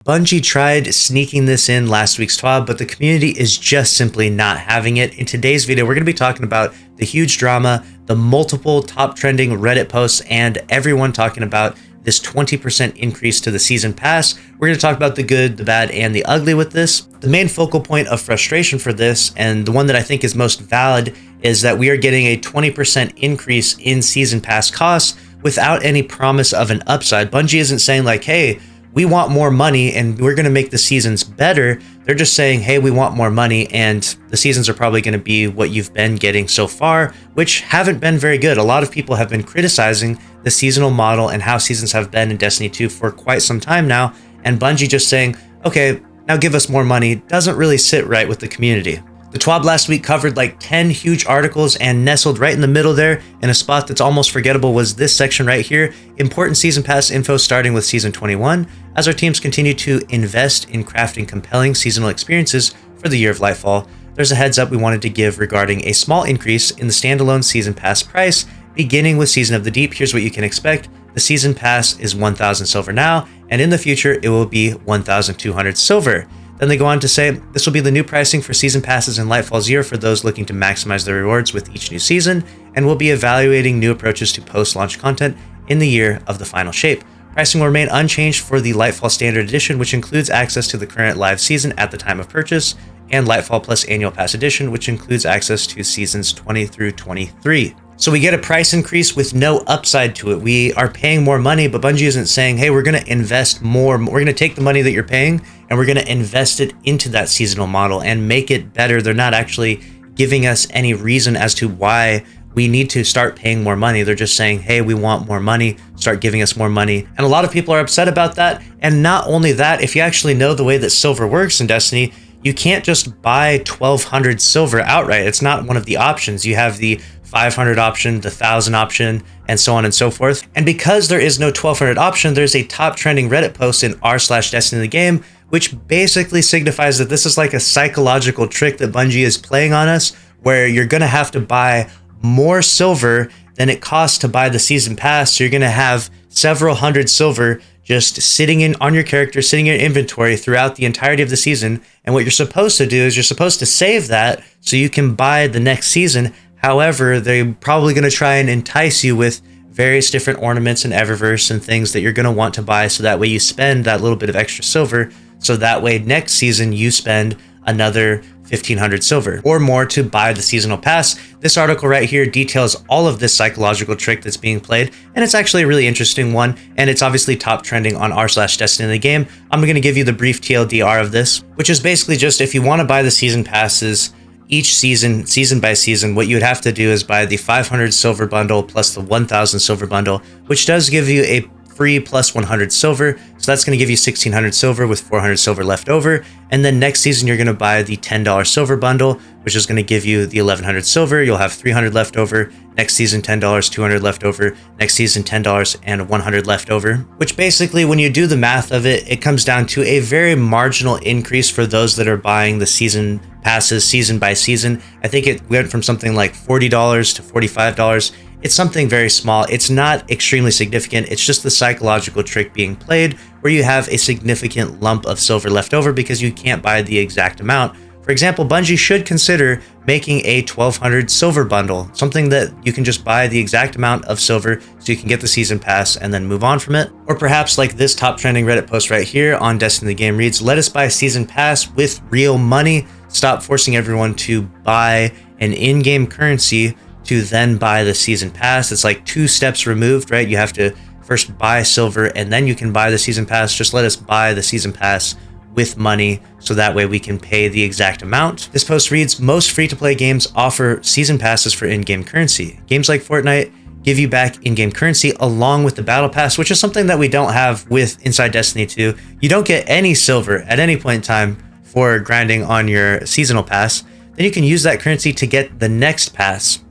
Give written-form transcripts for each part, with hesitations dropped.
Bungie tried sneaking this in last week's TWAB, but the community is just simply not having it. In today's video, we're going to be talking about the huge drama, the multiple top trending Reddit posts, and everyone talking about this 20% increase to the season pass. We're going to talk about the good, the bad, and the ugly with this. The main focal point of frustration for this, and the one that I think is most valid, is that we are getting a 20% increase in season pass costs without any promise of an upside. Bungie isn't saying like, hey, we want more money and we're going to make the seasons better. They're just saying, hey, we want more money and the seasons are probably going to be what you've been getting so far, which haven't been very good. A lot of people have been criticizing the seasonal model and how seasons have been in Destiny 2 for quite some time now. And Bungie just saying, okay, now give us more money doesn't really sit right with the community. The TWAB last week covered like 10 huge articles, and nestled right in the middle there in a spot that's almost forgettable was this section right here, important season pass info starting with season 21, as our teams continue to invest in crafting compelling seasonal experiences for the year of Lightfall. There's a heads up we wanted to give regarding a small increase in the standalone season pass price, beginning with Season of the Deep. Here's what you can expect. The season pass is 1,000 silver now, and in the future it will be 1,200 silver. Then they go on to say, this will be the new pricing for season passes in Lightfall's year for those looking to maximize their rewards with each new season, and we'll be evaluating new approaches to post-launch content in the year of the final shape. Pricing will remain unchanged for the Lightfall Standard Edition, which includes access to the current live season at the time of purchase, and Lightfall Plus Annual Pass Edition, which includes access to seasons 20 through 23. So we get a price increase with no upside to it. We are paying more money, but Bungie isn't saying, hey, we're going to invest more. We're going to take the money that you're paying and we're going to invest it into that seasonal model and make it better. They're not actually giving us any reason as to why we need to start paying more money. They're just saying, hey, we want more money, start giving us more money. And a lot of people are upset about that. And not only that, if you actually know the way that silver works in Destiny, you can't just buy 1,200 silver outright. It's not one of the options. You have the 500 option, the 1,000 option, and so on and so forth. And because there is no 1,200 option, there's a top trending Reddit post in r/Destiny the game, which basically signifies that this is like a psychological trick that Bungie is playing on us, where you're going to have to buy more silver than it costs to buy the season pass. So you're going to have several hundred silver just sitting in on your character, sitting in your inventory throughout the entirety of the season. And what you're supposed to do is you're supposed to save that so you can buy the next season. However, they're probably going to try and entice you with various different ornaments and Eververse and things that you're going to want to buy, so that way you spend that little bit of extra silver, so that way next season you spend another 1,500 silver or more to buy the seasonal pass. This article right here details all of this psychological trick that's being played, and it's actually a really interesting one, and it's obviously top trending on r/Destiny the game. I'm going to give you the brief TLDR of this, which is basically just if you want to buy the season passes each season, season by season, what you would have to do is buy the 500 silver bundle plus the 1,000 silver bundle, which does give you a free plus 100 silver. So that's going to give you 1,600 silver with 400 silver left over. And then next season, you're going to buy the $10 silver bundle, which is going to give you the 1,100 silver. You'll have 300 left over. Next season, $10, 200 left over. Next season, $10 and 100 left over, which basically, when you do the math of it, it comes down to a very marginal increase for those that are buying the season passes season by season. I think it went from something like $40 to $45. It's something very small. It's not extremely significant. It's just the psychological trick being played where you have a significant lump of silver left over because you can't buy the exact amount. For example, Bungie should consider making a 1,200 silver bundle, something that you can just buy the exact amount of silver so you can get the season pass and then move on from it. Or perhaps like this top trending Reddit post right here on Destiny the Game reads, let us buy a season pass with real money. Stop forcing everyone to buy an in-game currency to then buy the season pass. It's like 2 steps removed, right? You have to first buy silver and then you can buy the season pass. Just let us buy the season pass with money so that way we can pay the exact amount. This post reads, most free-to-play games offer season passes for in-game currency. Games like Fortnite give you back in-game currency along with the battle pass, which is something that we don't have with inside Destiny 2. You don't get any silver at any point in time for grinding on your seasonal pass. Then you can use that currency to get the next pass.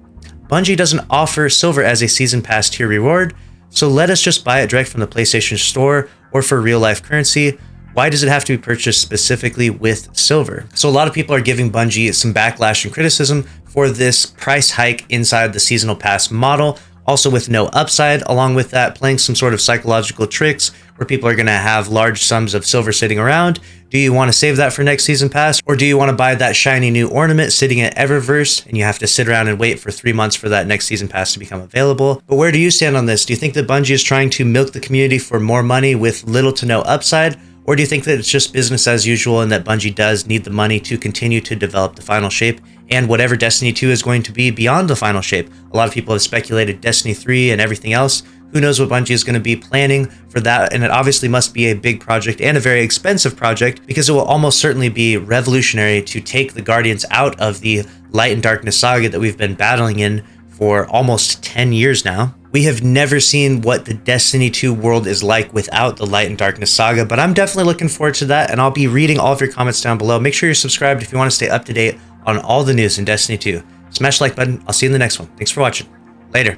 Bungie doesn't offer silver as a season pass tier reward, so let us just buy it direct from the PlayStation Store or for real life currency. Why does it have to be purchased specifically with silver? So a lot of people are giving Bungie some backlash and criticism for this price hike inside the seasonal pass model. also with no upside. Along with that, playing some sort of psychological tricks where people are going to have large sums of silver sitting around. Do you want to save that for next season pass, or do you want to buy that shiny new ornament sitting at Eververse and you have to sit around and wait for 3 months for that next season pass to become available? But where do you stand on this? Do you think that Bungie is trying to milk the community for more money with little to no upside? Or do you think that it's just business as usual and that Bungie does need the money to continue to develop the final shape and whatever Destiny 2 is going to be beyond the final shape? A lot of people have speculated Destiny 3 and everything else. Who knows what Bungie is going to be planning for that? And it obviously must be a big project and a very expensive project, because it will almost certainly be revolutionary to take the Guardians out of the Light and Darkness saga that we've been battling in for almost 10 years now. We have never seen what the Destiny 2 world is like without the Light and Darkness saga, but I'm definitely looking forward to that, and I'll be reading all of your comments down below. Make sure you're subscribed if you want to stay up to date on all the news in Destiny 2. Smash the like button. I'll see you in the next one. Thanks for watching. Later.